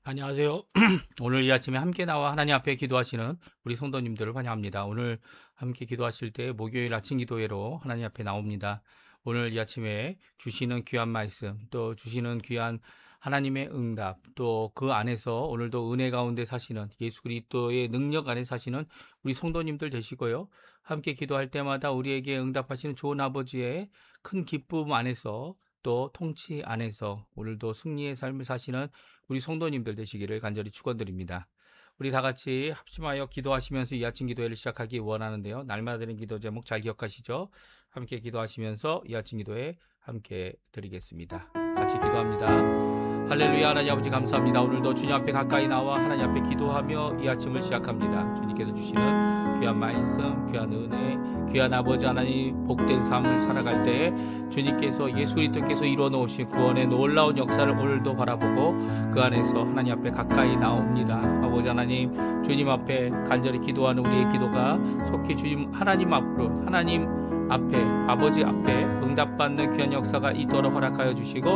안녕하세요. 오늘 이 아침에 함께 나와 하나님 앞에 기도하시는 우리 성도님들을 환영합니다. 오늘 함께 기도하실 때 목요일 아침 기도회로 하나님 앞에 나옵니다. 오늘 이 아침에 주시는 귀한 말씀, 또 주시는 귀한 하나님의 응답, 또 그 안에서 오늘도 은혜 가운데 사시는 예수 그리스도의 능력 안에 사시는 우리 성도님들 되시고요. 함께 기도할 때마다 우리에게 응답하시는 좋은 아버지의 큰 기쁨 안에서, 또 통치 안에서 오늘도 승리의 삶을 사시는 우리 성도님들 되시기를 간절히 축원드립니다. 우리 다 같이 합심하여 기도하시면서 이 아침 기도회를 시작하기 원하는데요. 날마다 드리는 기도 제목 잘 기억하시죠? 함께 기도하시면서 이 아침 기도회 함께 드리겠습니다. 같이 기도합니다. 할렐루야. 하나님 아버지 감사합니다. 오늘도 주님 앞에 가까이 나와 하나님 앞에 기도하며 이 아침을 시작합니다. 주님께서 주시는 귀한 말씀, 귀한 은혜, 귀한 아버지 하나님 복된 삶을 살아갈 때 주님께서 예수 그리스도께서 이루어 놓으신 구원의 놀라운 역사를 오늘도 바라보고 그 안에서 하나님 앞에 가까이 나옵니다. 아버지 하나님, 주님 앞에 간절히 기도하는 우리의 기도가 속히 주님 하나님 앞으로, 하나님 앞에, 아버지 앞에 응답받는 귀한 역사가 있도록 허락하여 주시고,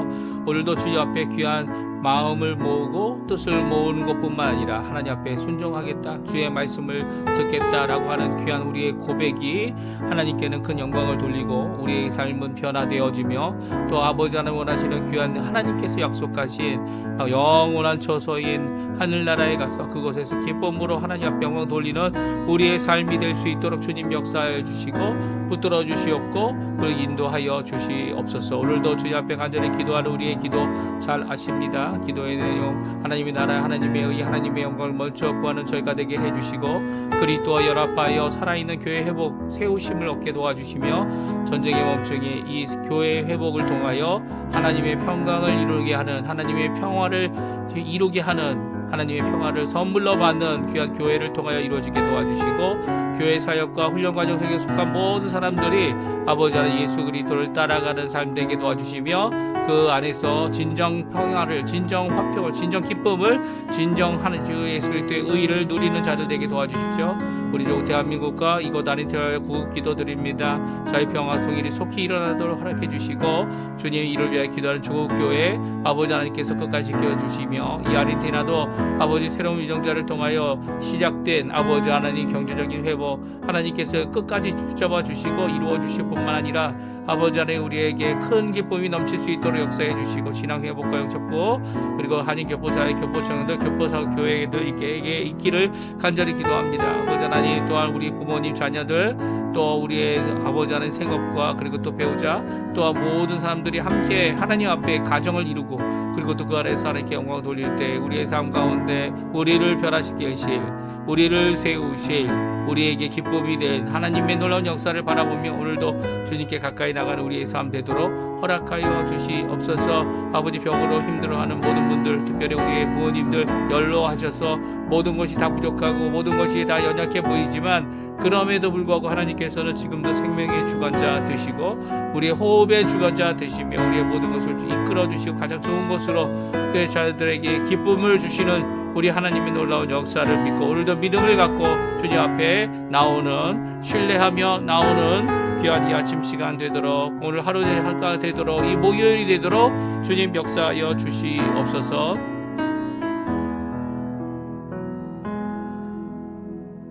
오늘도 주님 앞에 귀한 마음을 모으고 뜻을 모으는 것뿐만 아니라 하나님 앞에 순종하겠다, 주의 말씀을 듣겠다라고 하는 귀한 우리의 고백이 하나님께는 큰 영광을 돌리고 우리의 삶은 변화되어지며, 또 아버지 하나님 원하시는 귀한 하나님께서 약속하신 영원한 처소인 하늘나라에 가서 그곳에서 기쁨으로 하나님 앞에 영광 돌리는 우리의 삶이 될 수 있도록 주님 역사하여 주시고 붙들어 주시옵고 그 인도하여 주시옵소서. 오늘도 주님 앞에 간절히 기도하는 우리의 기도 잘 아십니다. 기도의 내용, 하나님의 나라, 하나님의 의, 하나님의 영광을 먼저 구하는 저희가 되게 해주시고 그리스도와 연합하여 살아있는 교회 회복, 세우심을 얻게 도와주시며 전쟁의 멈추기 이 교회 회복을 통하여 하나님의 평강을 이루게 하는, 하나님의 평화를 이루게 하는, 하나님의 평화를 선물로 받는 귀한 교회를 통하여 이루어지게 도와주시고, 교회 사역과 훈련 과정 속에 속한 모든 사람들이 아버지 하나님 예수 그리스도를 따라가는 삶 되게 도와주시며, 그 안에서 진정 평화를, 진정 화평을, 진정 기쁨을, 진정하는 주 예수 그리스도의 의를 누리는 자들 되게 도와주십시오. 우리 조 대한민국과 이곳 아린트라의 구국 기도드립니다. 자유평화 통일이 속히 일어나도록 허락해 주시고, 주님 이를 위하여 기도하는 조국교회 아버지 하나님께서 끝까지 지켜주시며, 이 아르헨티나도 아버지 새로운 위정자를 통하여 시작된 아버지 하나님 경제적인 회복 하나님께서 끝까지 붙잡아 주시고 이루어 주실 뿐만 아니라 아버지 하나님 우리에게 큰 기쁨이 넘칠 수 있도록 역사해 주시고, 신앙 회복과 영접부 그리고 한인 교포사회 교포청년들 교포사 교회들에게 있기를 간절히 기도합니다. 아버지 하나님 또한 우리 부모님 자녀들 또 우리의 아버지 하나님 생업과 그리고 또 배우자 또한 모든 사람들이 함께 하나님 앞에 가정을 이루고, 그리고 또 그 아래서 하나님께 영광 돌릴 때 우리의 삶 가운데 우리를 변화시킬 실, 우리를 세우실, 우리에게 기쁨이 된 하나님의 놀라운 역사를 바라보며 오늘도 주님께 가까이 나가는 우리의 삶 되도록 허락하여 주시옵소서. 아버지 병으로 힘들어하는 모든 분들, 특별히 우리의 부모님들 연로하셔서 모든 것이 다 부족하고 모든 것이 다 연약해 보이지만 그럼에도 불구하고 하나님께서는 지금도 생명의 주관자 되시고 우리의 호흡의 주관자 되시며 우리의 모든 것을 이끌어 주시고 가장 좋은 것으로 그 자들에게 기쁨을 주시는 우리 하나님의 놀라운 역사를 믿고 오늘도 믿음을 갖고 주님 앞에 나오는, 신뢰하며 나오는 귀한 이 아침 시간 되도록, 오늘 하루가 되도록, 이 목요일이 되도록 주님 역사하여 주시옵소서.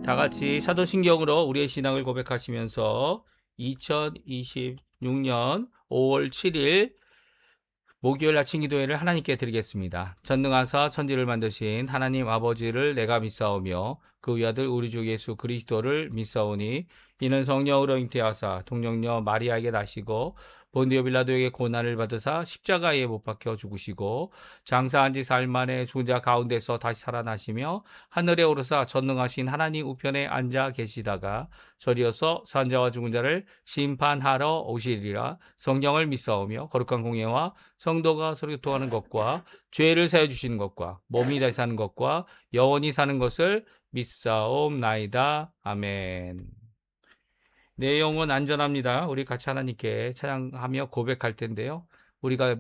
다 같이 사도신경으로 우리의 신앙을 고백하시면서 2026년 5월 7일 목요일 아침 기도회를 하나님께 드리겠습니다. 전능하사 천지를 만드신 하나님 아버지를 내가 믿사오며 그 위아들 우리 주 예수 그리스도를 믿사오니 이는 성령으로 잉태하사 동정녀 마리아에게 나시고 본디오 빌라도에게 고난을 받으사 십자가에 못 박혀 죽으시고 장사한 지 사흘 만에 죽은 자 가운데서 다시 살아나시며 하늘에 오르사 전능하신 하나님 우편에 앉아 계시다가 저리어서 산 자와 죽은 자를 심판하러 오시리라. 성령을 믿사오며 거룩한 공예와 성도가 서로 교통하는 것과 죄를 사해 주시는 것과 몸이 다시 사는 것과 영원히 사는 것을 믿사옵나이다. 아멘. 내 영혼 안전합니다. 우리 같이 하나님께 찬양하며 고백할 텐데요. 우리가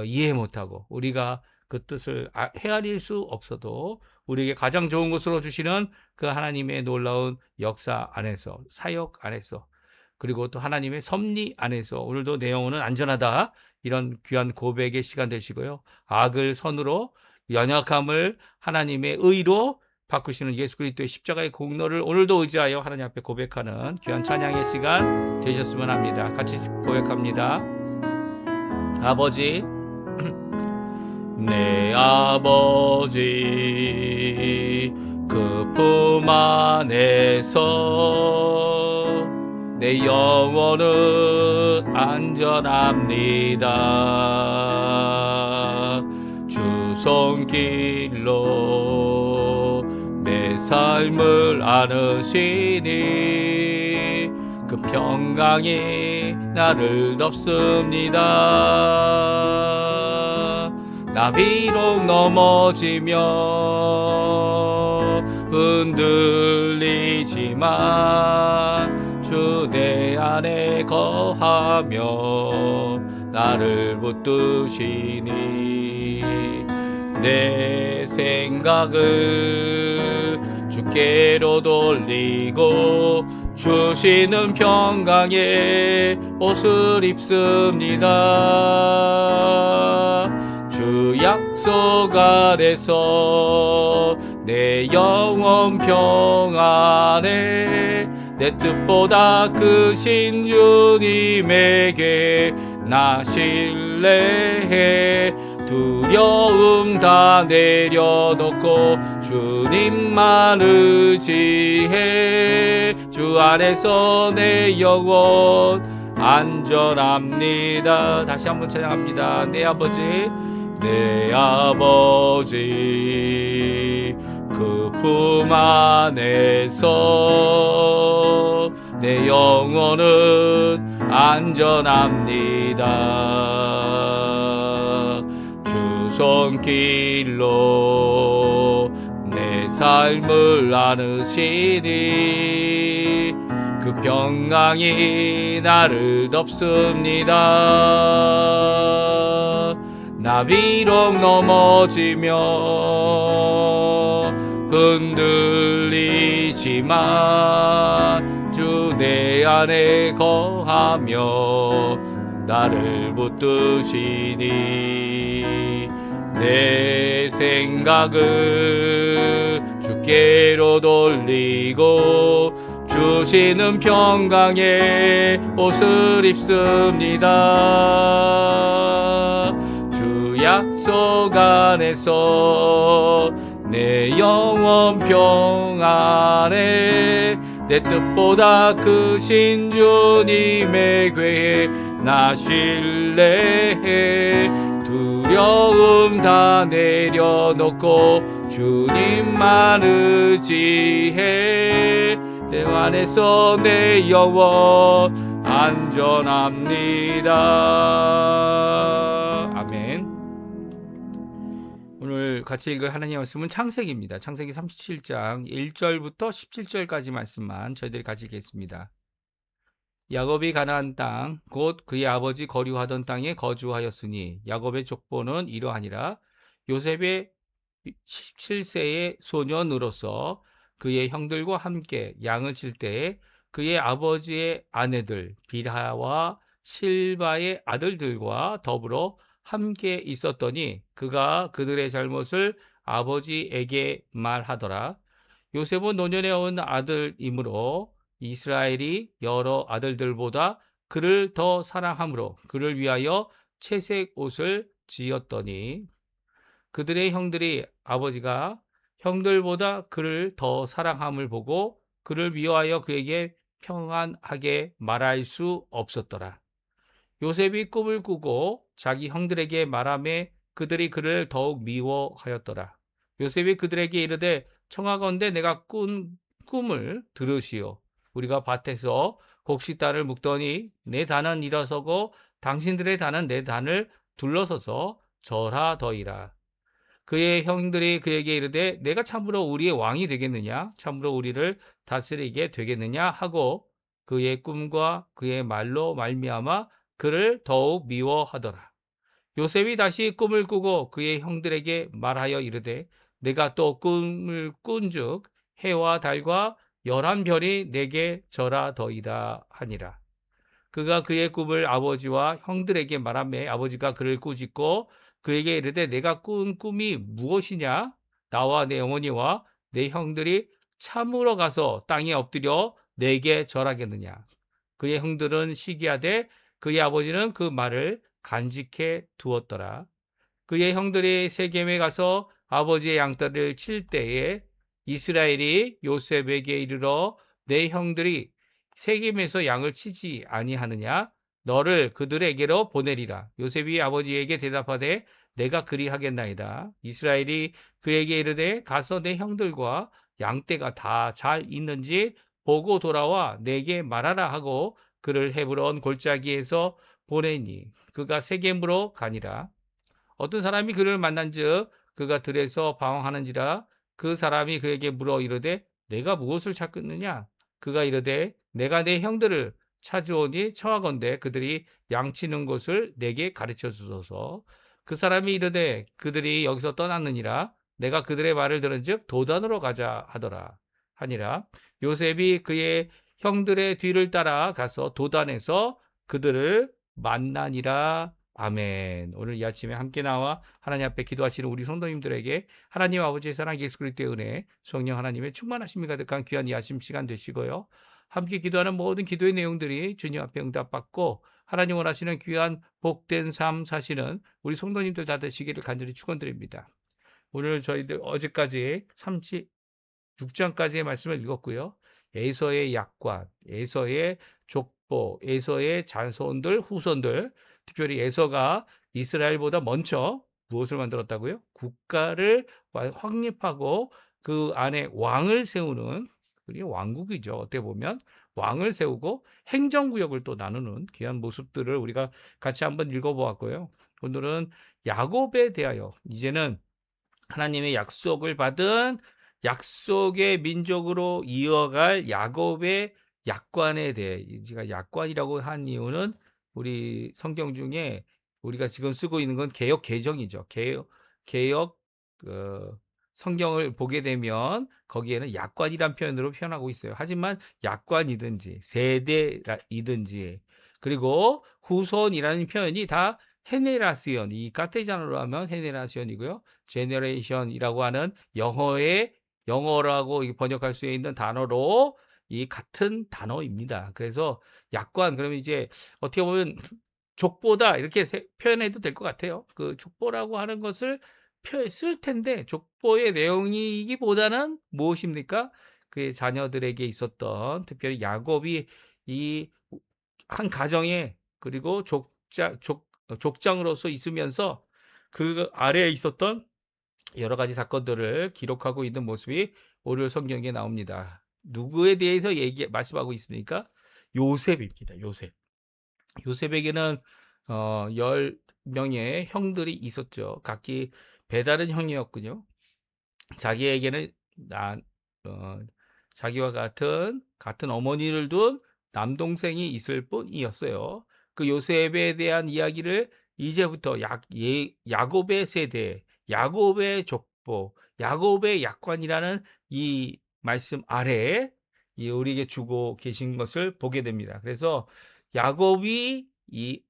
이해 못하고 우리가 그 뜻을 헤아릴 수 없어도 우리에게 가장 좋은 것으로 주시는 그 하나님의 놀라운 역사 안에서, 사역 안에서, 그리고 또 하나님의 섭리 안에서 오늘도 내 영혼은 안전하다, 이런 귀한 고백의 시간 되시고요. 악을 선으로 연약함을 하나님의 의로 바꾸시는 예수 그리스도의 십자가의 공로를 오늘도 의지하여 하나님 앞에 고백하는 귀한 찬양의 시간 되셨으면 합니다. 같이 고백합니다. 아버지, 내 아버지, 그 품 안에서 내 영혼은 안전합니다. 주 손길로 내 삶을 안으시니 그 평강이 나를 덮습니다. 나 비록 넘어지며 흔들리지만 주 내 안에 거하며 나를 붙드시니 내 생각을 주께로 돌리고 주시는 평강의 옷을 입습니다. 주 약속 아래서 내 영혼 평안에 내 뜻보다 크신 주님에게 나 신뢰해 두려움 다 내려놓고 주님만 의지해 주 안에서 내 영혼 안전합니다. 다시 한번 찬양합니다. 내 아버지, 내 아버지, 그 품 안에서 내 영혼은 안전합니다. 주 손길로 내 삶을 안으시니 그 평강이 나를 덮습니다. 나 비록 넘어지며 흔들리지만 주 내 안에 거하며 나를 붙드시니 내 생각을 주께로 돌리고 주시는 평강의 옷을 입습니다. 주 약속 안에서 내 영혼 평안에 내 뜻보다 크신 주님의 궤에 나 신뢰해 두려움 다 내려놓고 주님만 의지해 내 안에서 내 영혼 안전합니다. 아멘. 오늘 같이 읽을 하나님의 말씀은 창세기입니다. 창세기 37장 1절부터 17절까지 말씀만 저희들이 같이 읽겠습니다. 야곱이 가나안 땅 곧 그의 아버지 거류하던 땅에 거주하였으니 야곱의 족보는 이러하니라. 요셉의 17세의 소년으로서 그의 형들과 함께 양을 칠 때에 그의 아버지의 아내들 빌하와 실바의 아들들과 더불어 함께 있었더니 그가 그들의 잘못을 아버지에게 말하더라. 요셉은 노년에 얻은 아들이므로 이스라엘이 여러 아들들보다 그를 더 사랑함으로 그를 위하여 채색 옷을 지었더니 그들의 형들이 아버지가 형들보다 그를 더 사랑함을 보고 그를 미워하여 그에게 평안하게 말할 수 없었더라. 요셉이 꿈을 꾸고 자기 형들에게 말하매 그들이 그를 더욱 미워하였더라. 요셉이 그들에게 이르되 청하건대 내가 꾼 꿈을 들으시오. 우리가 밭에서 곡식단을 묶더니 내 단은 일어서고 당신들의 단은 내 단을 둘러서서 절하더이라. 그의 형들이 그에게 이르되 내가 참으로 우리의 왕이 되겠느냐? 참으로 우리를 다스리게 되겠느냐? 하고 그의 꿈과 그의 말로 말미암아 그를 더욱 미워하더라. 요셉이 다시 꿈을 꾸고 그의 형들에게 말하여 이르되 내가 또 꿈을 꾼즉 해와 달과 11별이 내게 절하더이다 하니라. 그가 그의 꿈을 아버지와 형들에게 말하매 아버지가 그를 꾸짖고 그에게 이르되 내가 꾼 꿈이 무엇이냐? 나와 내 어머니와 내 형들이 참으러 가서 땅에 엎드려 내게 절하겠느냐? 그의 형들은 시기하되 그의 아버지는 그 말을 간직해 두었더라. 그의 형들이 세겜에 가서 아버지의 양떼를 칠 때에 이스라엘이 요셉에게 이르러 내 형들이 세겜에서 양을 치지 아니하느냐? 너를 그들에게로 보내리라. 요셉이 아버지에게 대답하되 내가 그리하겠나이다. 이스라엘이 그에게 이르되 가서 내 형들과 양떼가 다 잘 있는지 보고 돌아와 내게 말하라 하고 그를 헤브론 골짜기에서 보내니 그가 세겜으로 가니라. 어떤 사람이 그를 만난즉 그가 들에서 방황하는지라 그 사람이 그에게 물어 이르되 내가 무엇을 찾겠느냐? 그가 이르되 내가 내 형들을 찾으오니 청하건대 그들이 양치는 곳을 내게 가르쳐 주소서. 그 사람이 이르되 그들이 여기서 떠났느니라 내가 그들의 말을 들은즉 도단으로 가자 하더라 하니라. 요셉이 그의 형들의 뒤를 따라 가서 도단에서 그들을 만나니라. 아멘. 오늘 이 아침에 함께 나와 하나님 앞에 기도하시는 우리 성도님들에게 하나님 아버지의 사랑 예수 그리스도의 은혜 성령 하나님의 충만하심이 가득한 귀한 이 아침 시간 되시고요. 함께 기도하는 모든 기도의 내용들이 주님 앞에 응답받고 하나님 원하시는 귀한 복된 삶 사시는 우리 성도님들 다 되시기를 간절히 축원드립니다. 오늘 저희들 어제까지 36장까지의 말씀을 읽었고요. 에서의 약관, 에서의 족보, 에서의 자손들, 후손들, 특별히 에서가 이스라엘보다 먼저 무엇을 만들었다고요? 국가를 확립하고 그 안에 왕을 세우는, 그게 왕국이죠. 어떻게 보면 왕을 세우고 행정구역을 또 나누는 귀한 모습들을 우리가 같이 한번 읽어보았고요. 오늘은 야곱에 대하여 이제는 하나님의 약속을 받은 약속의 민족으로 이어갈 야곱의 약관에 대해, 제가 약관이라고 한 이유는 우리 성경 중에 우리가 지금 쓰고 있는 건 개역 개정이죠. 개역 성경을 보게 되면 거기에는 약관이란 표현으로 표현하고 있어요. 하지만 약관이든지 세대이든지 그리고 후손이라는 표현이 다 헤네라시온, 이 카테자노로 하면 헤네라시온이고요. 제너레이션이라고 하는 영어라고 번역할 수 있는 단어로 이 같은 단어입니다. 그래서 약관, 그러면 이제 어떻게 보면 족보다 이렇게 표현해도 될 것 같아요. 그 족보라고 하는 것을 쓸 텐데 족보의 내용이기보다는 무엇입니까? 그의 자녀들에게 있었던, 특별히 야곱이 이 한 가정에, 그리고 족장으로서 있으면서 그 아래에 있었던 여러 가지 사건들을 기록하고 있는 모습이 오늘 성경에 나옵니다. 누구에 대해서 말씀하고 있습니까? 요셉입니다. 요셉에게는 10명의 형들이 있었죠. 각기 배다른 형이었군요. 자기에게는 자기와 같은 어머니를 둔 남동생이 있을 뿐이었어요. 그 요셉에 대한 이야기를 이제부터 야곱의 세대, 야곱의 족보, 야곱의 약관이라는 이 말씀 아래에 우리에게 주고 계신 것을 보게 됩니다. 그래서 야곱이 이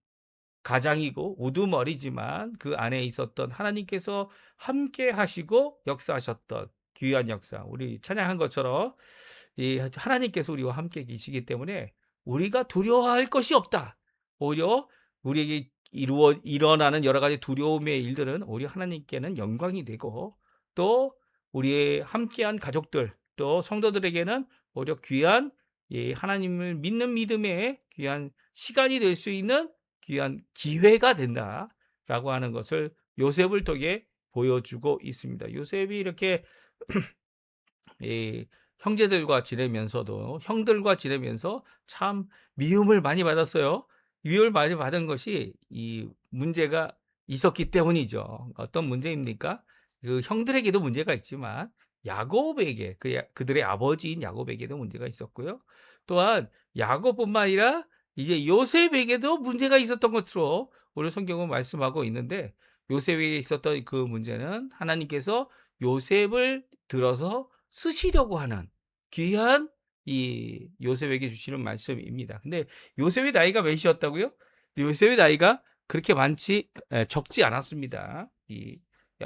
가장이고 우두머리지만 그 안에 있었던 하나님께서 함께 하시고 역사하셨던 귀한 역사, 우리 찬양한 것처럼 이 하나님께서 우리와 함께 계시기 때문에 우리가 두려워할 것이 없다. 오히려 우리에게 일어나는 여러 가지 두려움의 일들은 오히려 하나님께는 영광이 되고, 또 우리의 함께한 가족들, 또 성도들에게는 오히려 귀한 하나님을 믿는 믿음의 귀한 시간이 될 수 있는 귀한 기회가 된다라고 하는 것을 요셉을 통해 보여주고 있습니다. 요셉이 이렇게 형들과 지내면서 참 미움을 많이 받았어요. 미움을 많이 받은 것이 이 문제가 있었기 때문이죠. 어떤 문제입니까? 그 형들에게도 문제가 있지만 야곱에게, 그들의 아버지인 야곱에게도 문제가 있었고요. 또한 야곱뿐만 아니라 이제 요셉에게도 문제가 있었던 것으로 오늘 성경은 말씀하고 있는데, 요셉에게 있었던 그 문제는 하나님께서 요셉을 들어서 쓰시려고 하는 귀한 이 요셉에게 주시는 말씀입니다. 근데 요셉의 나이가 몇이었다고요? 요셉의 나이가 그렇게 적지 않았습니다.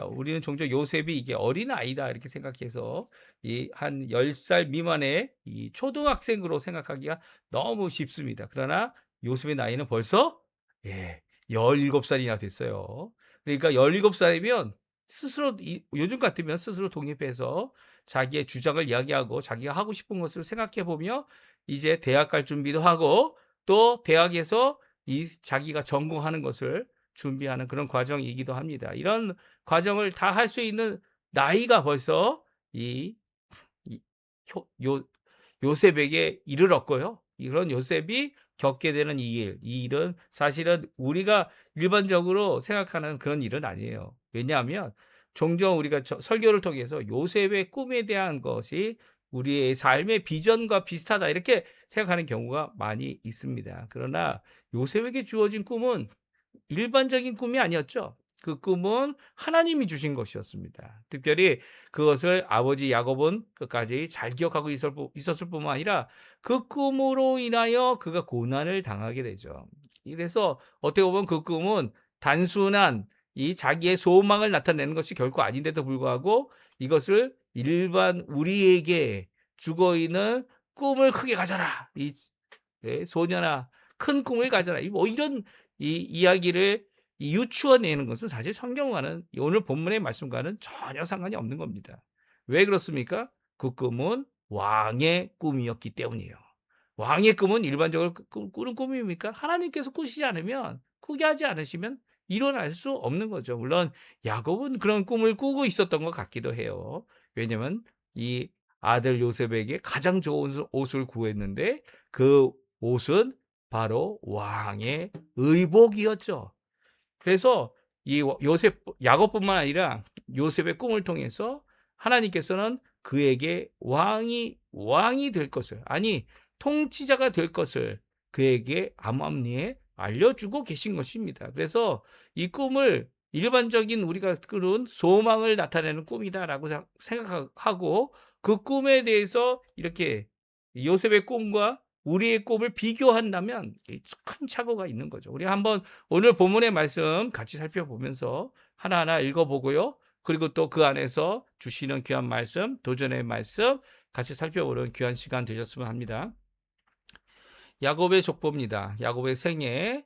우리는 종종 요셉이 이게 어린아이다 이렇게 생각해서 한 10살 미만의 초등학생으로 생각하기가 너무 쉽습니다. 그러나 요셉의 나이는 벌써 17살이나 됐어요. 그러니까 17살이면 스스로 요즘 같으면 스스로 독립해서 자기의 주장을 이야기하고 자기가 하고 싶은 것을 생각해 보며 이제 대학 갈 준비도 하고 또 대학에서 자기가 전공하는 것을 준비하는 그런 과정이기도 합니다. 이런 과정을 다 할 수 있는 나이가 벌써 이, 이 요셉에게 이르렀고요. 이런 요셉이 겪게 되는 이 일은 사실은 우리가 일반적으로 생각하는 그런 일은 아니에요. 왜냐하면 종종 우리가 설교를 통해서 요셉의 꿈에 대한 것이 우리의 삶의 비전과 비슷하다 이렇게 생각하는 경우가 많이 있습니다. 그러나 요셉에게 주어진 꿈은 일반적인 꿈이 아니었죠. 그 꿈은 하나님이 주신 것이었습니다. 특별히 그것을 아버지 야곱은 끝까지 잘 기억하고 있었을 뿐만 아니라 그 꿈으로 인하여 그가 고난을 당하게 되죠. 그래서 어떻게 보면 그 꿈은 단순한 자기의 소망을 나타내는 것이 결코 아닌데도 불구하고 이것을 일반 우리에게 죽어 있는 꿈을 크게 가져라. 소년아, 큰 꿈을 가져라. 이런 이야기를 유추어내는 것은 사실 성경과는 오늘 본문의 말씀과는 전혀 상관이 없는 겁니다. 왜 그렇습니까? 그 꿈은 왕의 꿈이었기 때문이에요. 왕의 꿈은 일반적으로 꾸는 꿈입니까? 하나님께서 꾸시지 않으면, 꾸게 하지 않으시면 일어날 수 없는 거죠. 물론 야곱은 그런 꿈을 꾸고 있었던 것 같기도 해요. 왜냐하면 이 아들 요셉에게 가장 좋은 옷을 구했는데 그 옷은 바로 왕의 의복이었죠. 그래서 야곱뿐만 아니라 요셉의 꿈을 통해서 하나님께서는 그에게 왕이 될 것을, 아니 통치자가 될 것을 그에게 암암리에 알려주고 계신 것입니다. 그래서 이 꿈을 일반적인 우리가 꾸는 소망을 나타내는 꿈이다라고 생각하고 그 꿈에 대해서 이렇게 요셉의 꿈과 우리의 꿈을 비교한다면 큰 착오가 있는 거죠. 우리 한번 오늘 본문의 말씀 같이 살펴보면서 하나하나 읽어보고요. 그리고 또 그 안에서 주시는 귀한 말씀, 도전의 말씀 같이 살펴보는 귀한 시간 되셨으면 합니다. 야곱의 족보입니다. 야곱의 생애,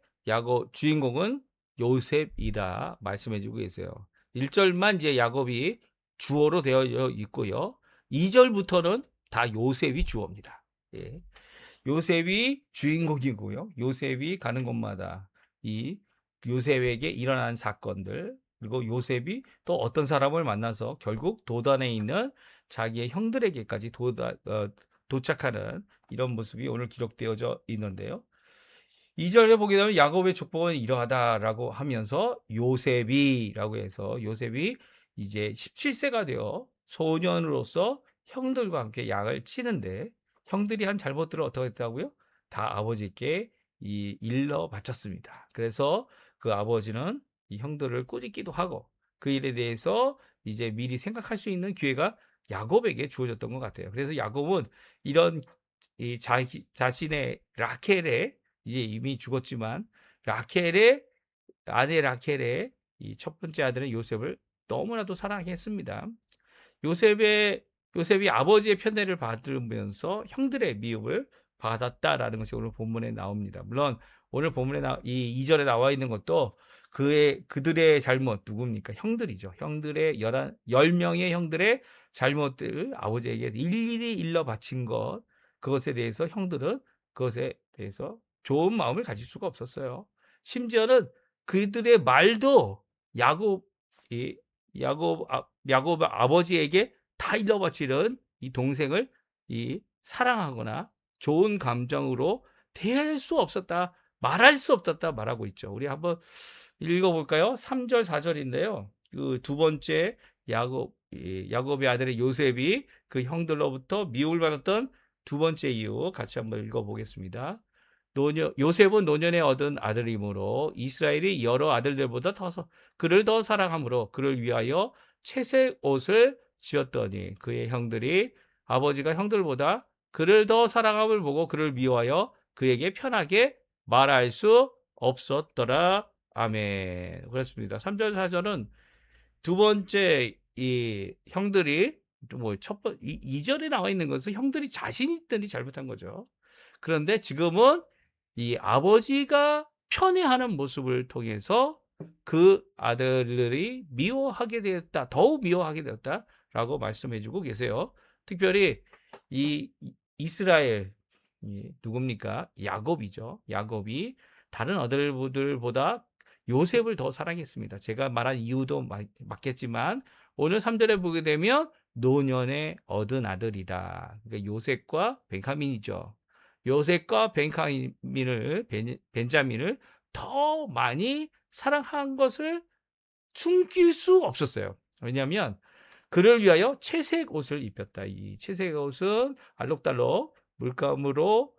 주인공은 요셉이다 말씀해주고 계세요. 1절만 이제 야곱이 주어로 되어 있고요. 2절부터는 다 요셉이 주어입니다. 예. 요셉이 주인공이고요. 요셉이 가는 곳마다 이 요셉에게 일어난 사건들, 그리고 요셉이 또 어떤 사람을 만나서 결국 도단에 있는 자기의 형들에게까지 도착하는 이런 모습이 오늘 기록되어져 있는데요. 2절에 보게 되면 야곱의 축복은 이러하다라고 하면서 요셉이라고 해서 요셉이 이제 17세가 되어 소년으로서 형들과 함께 양을 치는데 형들이 한 잘못들을 어떻게 했다고요? 다 아버지께 일러 바쳤습니다. 그래서 그 아버지는 이 형들을 꾸짖기도 하고 그 일에 대해서 이제 미리 생각할 수 있는 기회가 야곱에게 주어졌던 것 같아요. 그래서 야곱은 이런 자신의 라켈의 이제 이미 죽었지만 아내 라켈의 이 첫 번째 아들은 요셉을 너무나도 사랑했습니다. 요셉이 아버지의 편애를 받으면서 형들의 미움을 받았다라는 것이 오늘 본문에 나옵니다. 물론 오늘 본문에 이 2절에 나와 있는 것도 그들의 잘못 누굽니까? 형들이죠. 형들의 10명의 형들의 잘못들을 아버지에게 일일이 일러 바친 그것에 대해서 형들은 그것에 대해서 좋은 마음을 가질 수가 없었어요. 심지어는 그들의 말도 야곱 아버지에게 다 일러바치는 이 동생을 사랑하거나 좋은 감정으로 대할 수 없었다, 말할 수 없었다 말하고 있죠. 우리 한번 읽어볼까요? 3절, 4절인데요. 그 두 번째 야곱의 아들의 요셉이 그 형들로부터 미움을 받았던 두 번째 이유 같이 한번 읽어보겠습니다. 요셉은 노년에 얻은 아들이므로 이스라엘이 여러 아들들보다 그를 더 사랑하므로 그를 위하여 채색 옷을 지었더니 그의 형들이 아버지가 형들보다 그를 더 사랑함을 보고 그를 미워하여 그에게 편하게 말할 수 없었더라. 아멘. 그렇습니다. 3절, 4절은 두 번째 이 형들이 첫 2절에 나와 있는 것은 형들이 자신 있더니 잘못한 거죠. 그런데 지금은 이 아버지가 편애하는 모습을 통해서 그 아들들이 미워하게 되었다. 더욱 미워하게 되었다라고 말씀해 주고 계세요. 특별히 이 이스라엘 누굽니까? 야곱이죠. 야곱이 다른 아들들보다 요셉을 더 사랑했습니다. 제가 말한 이유도 맞겠지만 오늘 3절에 보게 되면 노년에 얻은 아들이다. 그러니까 요셉과 벤카민이죠. 요셉과 벤자민을 더 많이 사랑한 것을 숨길 수 없었어요. 왜냐하면 그를 위하여 채색 옷을 입혔다. 이 채색 옷은 알록달록 물감으로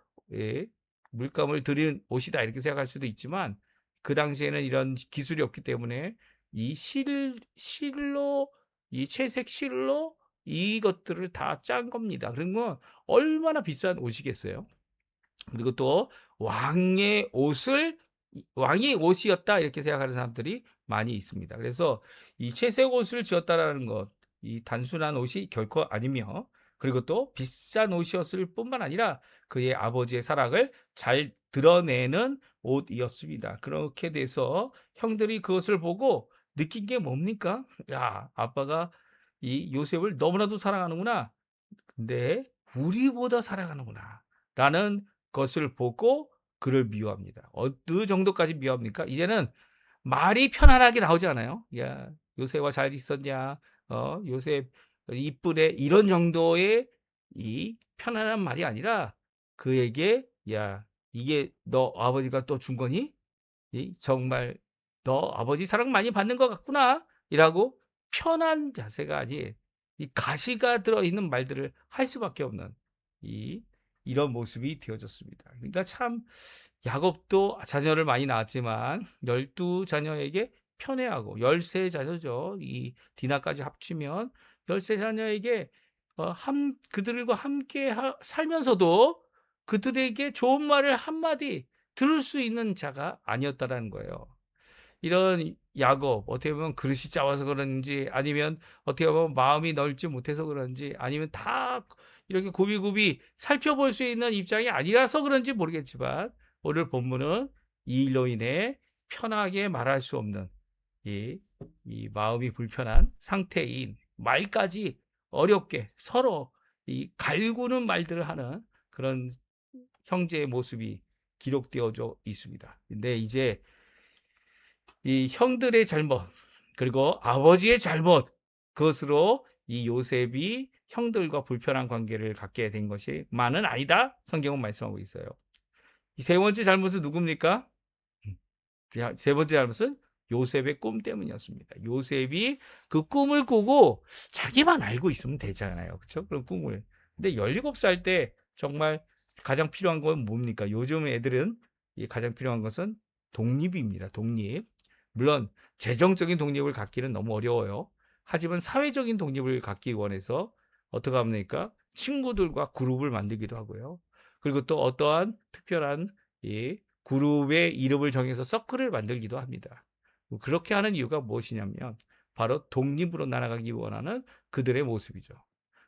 물감을 들인 옷이다 이렇게 생각할 수도 있지만 그 당시에는 이런 기술이 없기 때문에 이 실로 이 채색 실로 이것들을 다 짠 겁니다. 그러면 얼마나 비싼 옷이겠어요. 그리고 또 왕의 옷이었다 이렇게 생각하는 사람들이 많이 있습니다. 그래서 이 채색 옷을 지었다라는 것, 이 단순한 옷이 결코 아니며 그리고 또 비싼 옷이었을 뿐만 아니라 그의 아버지의 사랑을 잘 드러내는 옷이었습니다. 그렇게 돼서 형들이 그것을 보고 느낀 게 뭡니까? 야, 아빠가 이 요셉을 너무나도 사랑하는구나. 근데 우리보다 사랑하는구나. 라는 것을 보고 그를 미워합니다. 어느 정도까지 미워합니까? 이제는 말이 편안하게 나오지 않아요? 야, 요셉아 잘 있었냐? 요셉 이쁘네. 이런 정도의 이 편안한 말이 아니라 그에게 야, 이게 너 아버지가 또 준 거니? 정말 너 아버지 사랑 많이 받는 것 같구나. 이라고 편한 자세가 아닌 이 가시가 들어있는 말들을 할 수밖에 없는 이런 모습이 되어졌습니다. 그러니까 참 야곱도 자녀를 많이 낳았지만 12자녀에게 편애하고 13자녀죠. 이 디나까지 합치면 13자녀에게 그들과 함께 살면서도 그들에게 좋은 말을 한마디 들을 수 있는 자가 아니었다라는 거예요. 이런 야곱 어떻게 보면 그릇이 작아서 그런지 아니면 어떻게 보면 마음이 넓지 못해서 그런지 아니면 다 이렇게 굽이굽이 살펴볼 수 있는 입장이 아니라서 그런지 모르겠지만 오늘 본문은 이 일로 인해 편하게 말할 수 없는 이, 이 마음이 불편한 상태인 말까지 어렵게 서로 이 갈구는 말들을 하는 그런 형제의 모습이 기록되어져 있습니다. 근데 이제 이 형들의 잘못 그리고 아버지의 잘못 그것으로 이 요셉이 형들과 불편한 관계를 갖게 된 것이만은 아니다. 성경은 말씀하고 있어요. 이 세 번째 잘못은 누굽니까? 세 번째 잘못은 요셉의 꿈 때문이었습니다. 요셉이 그 꿈을 꾸고 자기만 알고 있으면 되잖아요. 그렇죠? 그런 꿈을. 근데 17살 때 정말 가장 필요한 건 뭡니까? 요즘 애들은 가장 필요한 것은 독립입니다. 독립. 물론 재정적인 독립을 갖기는 너무 어려워요. 하지만 사회적인 독립을 갖기 원해서 어떻게 합니까? 친구들과 그룹을 만들기도 하고요. 그리고 또 어떠한 특별한 이 그룹의 이름을 정해서 서클을 만들기도 합니다. 그렇게 하는 이유가 무엇이냐면 바로 독립으로 날아가기 원하는 그들의 모습이죠.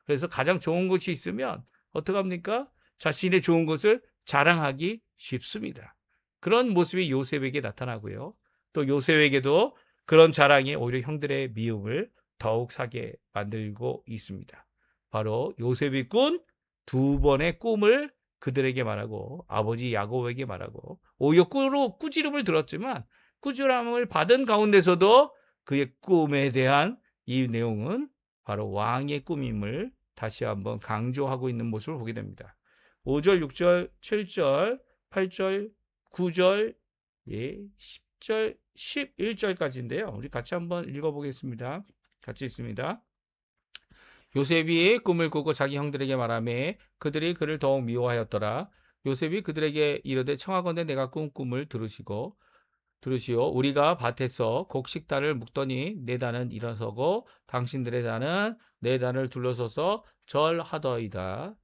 그래서 가장 좋은 것이 있으면 어떻게 합니까? 자신의 좋은 것을 자랑하기 쉽습니다. 그런 모습이 요셉에게 나타나고요. 또 요셉에게도 그런 자랑이 오히려 형들의 미움을 더욱 사게 만들고 있습니다. 바로 요셉이 꾼 두 번의 꿈을 그들에게 말하고 아버지 야곱에게 말하고 오히려 꾸지름을 들었지만 꾸지람을 받은 가운데서도 그의 꿈에 대한 이 내용은 바로 왕의 꿈임을 다시 한번 강조하고 있는 모습을 보게 됩니다. 5절, 6절, 7절, 8절, 9절, 10절, 11절까지인데요. 우리 같이 한번 읽어보겠습니다. 같이 있습니다. 요셉이 꿈을 꾸고 자기 형들에게 말하매 그들이 그를 더욱 미워하였더라. 요셉이 그들에게 이르되 청하건대 내가 꾼 꿈을 들으시오. 우리가 밭에서 곡식단을 묶더니 내 단은 일어서고 당신들의 단은 내 단을 둘러서서 절하더이다.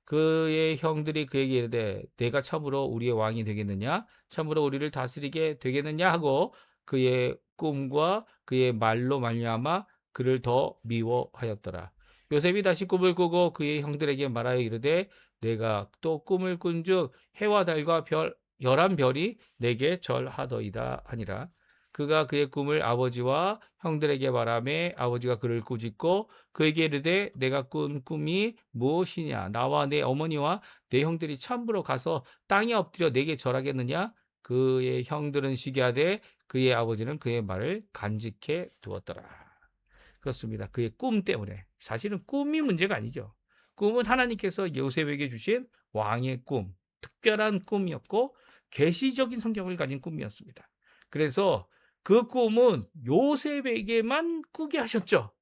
그의 형들이 그에게 이르되 내가 참으로 우리의 왕이 되겠느냐? 참으로 우리를 다스리게 되겠느냐? 하고 그의 꿈과 그의 말로 말미암아 그를 더 미워하였더라. 요셉이 다시 꿈을 꾸고 그의 형들에게 말하여 이르되 내가 또 꿈을 꾼즉 해와 달과 별 열한 별이 내게 절하더이다 하니라. 그가 그의 꿈을 아버지와 형들에게 말하매 아버지가 그를 꾸짖고 그에게 이르되 내가 꾼 꿈이 무엇이냐? 나와 내 어머니와 내 형들이 참으로 가서 땅에 엎드려 내게 절하겠느냐? 그의 형들은 시기하되 그의 아버지는 그의 말을 간직해 두었더라. 그렇습니다. 그의 꿈 때문에. 사실은 꿈이 문제가 아니죠. 꿈은 하나님께서 요셉에게 주신 왕의 꿈, 특별한 꿈이었고 계시적인 성격을 가진 꿈이었습니다. 그래서 그 꿈은 요셉에게만 꾸게 하셨죠.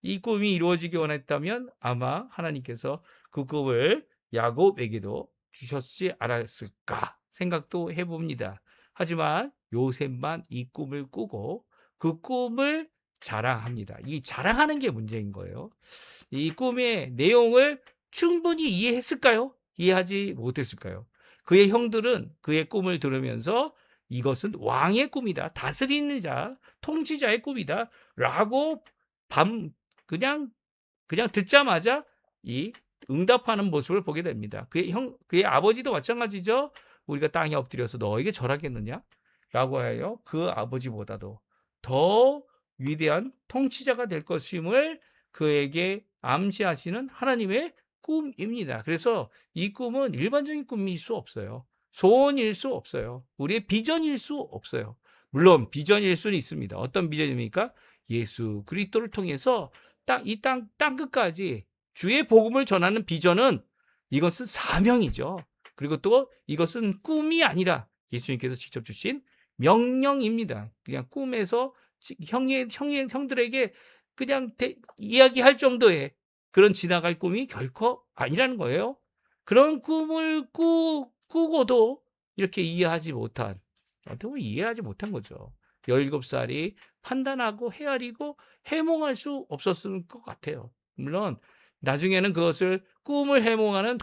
이 꿈이 이루어지기 원했다면 아마 하나님께서 그 꿈을 야곱에게도 주셨지 않았을까 생각도 해봅니다. 하지만 요셉만 이 꿈을 꾸고 그 꿈을 자랑합니다. 이 자랑하는 게 문제인 거예요. 이 꿈의 내용을 충분히 이해했을까요? 이해하지 못했을까요? 그의 형들은 그의 꿈을 들으면서 이것은 왕의 꿈이다. 다스리는 자, 통치자의 꿈이다. 라고 그냥 듣자마자 이 응답하는 모습을 보게 됩니다. 그의 아버지도 마찬가지죠. 우리가 땅에 엎드려서 너에게 절하겠느냐? 라고 하여 그 아버지보다도 더 위대한 통치자가 될 것임을 그에게 암시하시는 하나님의 꿈입니다. 그래서 이 꿈은 일반적인 꿈일 수 없어요. 소원일 수 없어요. 우리의 비전일 수 없어요. 물론 비전일 수는 있습니다. 어떤 비전입니까? 예수 그리스도를 통해서 땅 끝까지 주의 복음을 전하는 비전은 이것은 사명이죠. 그리고 또 이것은 꿈이 아니라 예수님께서 직접 주신 명령입니다. 그냥 꿈에서 형들에게 그냥 이야기할 정도의 그런 지나갈 꿈이 결코 아니라는 거예요. 그런 꿈을 꾸고도 이렇게 이해하지 못한, 어떻게 보면 이해하지 못한 거죠. 17살이 판단하고 헤아리고 해몽할 수 없었을 것 같아요. 물론 나중에는 그것을 꿈을 해몽하는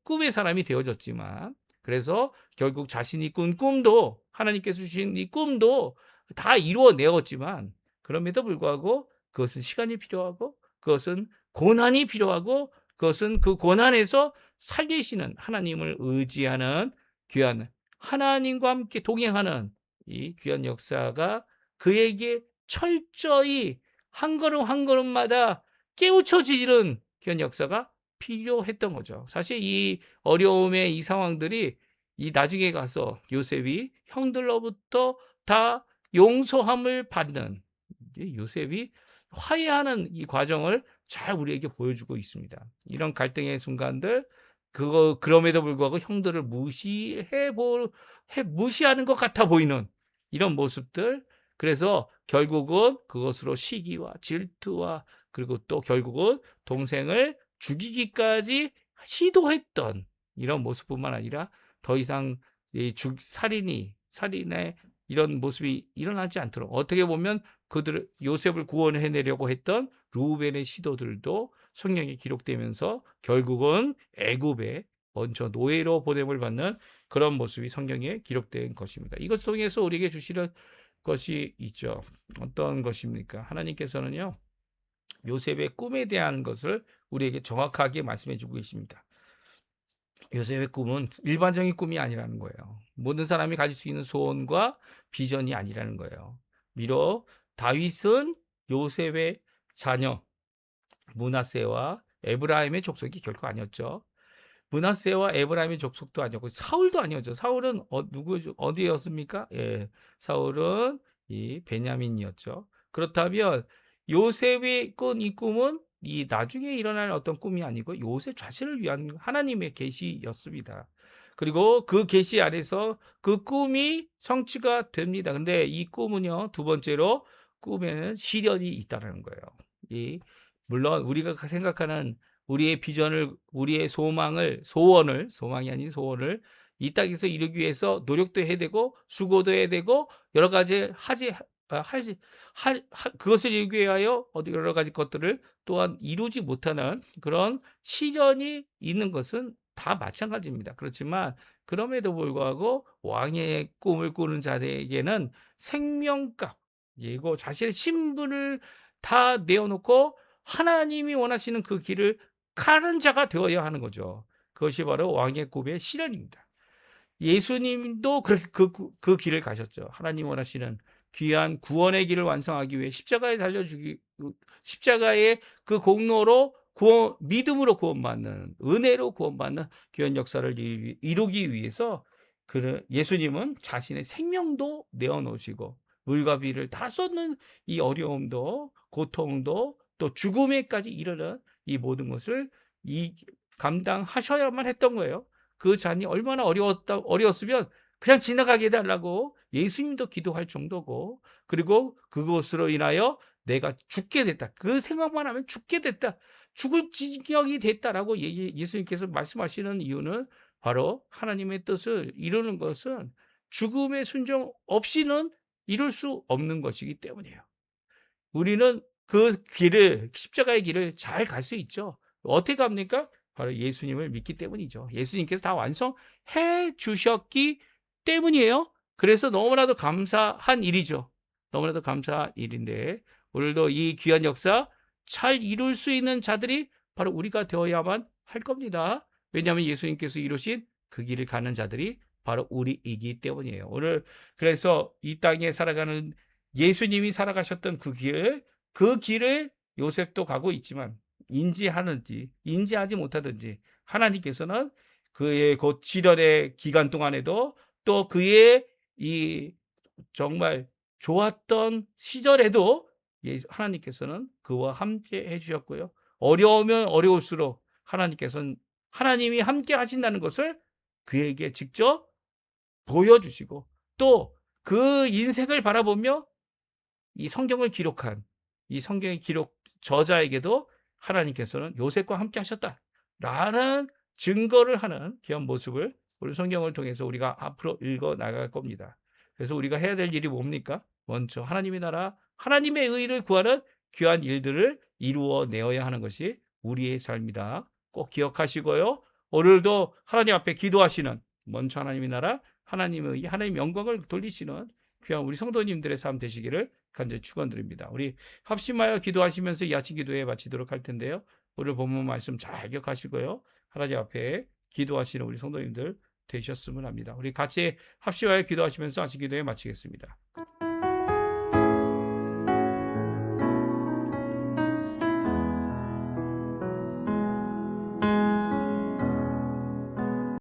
꿈의 사람이 되어졌지만, 그래서 결국 자신이 꾼 꿈도, 하나님께서 주신 이 꿈도 다 이루어내었지만, 그럼에도 불구하고 그것은 시간이 필요하고 그것은 고난이 필요하고 그것은 그 고난에서 살리시는 하나님을 의지하는 귀한, 하나님과 함께 동행하는 이 귀한 역사가 그에게 철저히 한 걸음 한 걸음마다 깨우쳐지는 귀한 역사가 필요했던 거죠. 사실 이 어려움의 이 상황들이 이 나중에 가서 요셉이 형들로부터 다 용서함을 받는, 요셉이 화해하는 이 과정을 잘 우리에게 보여주고 있습니다. 이런 갈등의 순간들, 그럼에도 불구하고 형들을 무시하는 것 같아 보이는 이런 모습들, 그래서 결국은 그것으로 시기와 질투와 그리고 또 결국은 동생을 죽이기까지 시도했던 이런 모습뿐만 아니라 더 이상 살인의 이런 모습이 일어나지 않도록, 어떻게 보면 요셉을 구원해내려고 했던 루벤의 시도들도 성경에 기록되면서 결국은 애굽에 먼저 노예로 보냄을 받는 그런 모습이 성경에 기록된 것입니다. 이것을 통해서 우리에게 주시는 것이 있죠. 어떤 것입니까? 하나님께서는요, 요셉의 꿈에 대한 것을 우리에게 정확하게 말씀해 주고 계십니다. 요셉의 꿈은 일반적인 꿈이 아니라는 거예요. 모든 사람이 가질 수 있는 소원과 비전이 아니라는 거예요. 비록 다윗은 요셉의 자녀 므낫세와 에브라임의 족속이 결코 아니었죠. 므낫세와 에브라임의 족속도 아니었고 사울도 아니었죠. 사울은 어디였습니까? 예, 사울은 이 베냐민이었죠. 그렇다면 요셉의 꾼 이 꿈은 이 나중에 일어날 어떤 꿈이 아니고 요셉 자신을 위한 하나님의 계시였습니다. 그리고 그 계시 아래서 그 꿈이 성취가 됩니다. 근데 이 꿈은요, 두 번째로 꿈에는 시련이 있다는 거예요. 물론 우리가 생각하는 우리의 비전을, 우리의 소망이 아닌 소원을 이 땅에서 이루기 위해서 노력도 해야 되고 수고도 해야 되고 여러 가지 그것을 이루기 위하여 여러 가지 것들을 또한 이루지 못하는 그런 시련이 있는 것은 다 마찬가지입니다. 그렇지만 그럼에도 불구하고 왕의 꿈을 꾸는 자에게는 생명값, 그리고 자신의 신분을 다 내어놓고 하나님이 원하시는 그 길을 가는 자가 되어야 하는 거죠. 그것이 바로 왕의 꿈의 실현입니다. 예수님도 그렇게 그 길을 가셨죠. 하나님 원하시는 귀한 구원의 길을 완성하기 위해 십자가에 십자가의 그 공로로 믿음으로 구원받는, 은혜로 구원받는 귀한 역사를 이루기 위해서 예수님은 자신의 생명도 내어놓으시고 물과 비를 다 쏟는 이 어려움도 고통도 또 죽음에까지 이르는 이 모든 것을 감당하셔야만 했던 거예요. 그 잔이 얼마나 어려웠으면 그냥 지나가게 해달라고 예수님도 기도할 정도고, 그리고 그것으로 인하여 내가 죽게 됐다, 그 생각만 하면 죽게 됐다, 죽을 지경이 됐다라고 예수님께서 말씀하시는 이유는 바로 하나님의 뜻을 이루는 것은 죽음의 순종 없이는 이룰 수 없는 것이기 때문이에요. 우리는 그 길을, 십자가의 길을 잘 갈 수 있죠. 어떻게 갑니까? 바로 예수님을 믿기 때문이죠. 예수님께서 다 완성해 주셨기 때문이에요. 그래서 너무나도 감사한 일이죠. 너무나도 감사한 일인데, 오늘도 이 귀한 역사 잘 이룰 수 있는 자들이 바로 우리가 되어야만 할 겁니다. 왜냐하면 예수님께서 이루신 그 길을 가는 자들이 바로 우리이기 때문이에요. 오늘 그래서 이 땅에 살아가는 예수님이 살아가셨던 그 길을 요셉도 가고 있지만, 인지하는지 인지하지 못하든지 하나님께서는 그의 곧 시련의 기간 동안에도 또 그의 이 정말 좋았던 시절에도 하나님께서는 그와 함께 해주셨고요. 어려우면 어려울수록 하나님이 함께 하신다는 것을 그에게 직접 보여주시고, 또 그 인생을 바라보며 이 성경을 기록한 이 성경의 기록 저자에게도 하나님께서는 요셉과 함께 하셨다라는 증거를 하는 귀한 모습을 우리 성경을 통해서 우리가 앞으로 읽어 나갈 겁니다. 그래서 우리가 해야 될 일이 뭡니까? 먼저 하나님의 나라, 하나님의 의를 구하는 귀한 일들을 이루어 내어야 하는 것이 우리의 삶이다. 꼭 기억하시고요. 오늘도 하나님 앞에 기도하시는, 먼저 하나님의 나라, 하나님의 의, 하나님의 영광을 돌리시는 귀한 우리 성도님들의 삶 되시기를 간절히 축원드립니다. 우리 합심하여 기도하시면서 이 아침 기도에 마치도록 할 텐데요. 오늘 본문 말씀 잘 기억하시고요. 하나님 앞에 기도하시는 우리 성도님들 되셨으면 합니다. 우리 같이 합심하여 기도하시면서 아침 기도에 마치겠습니다.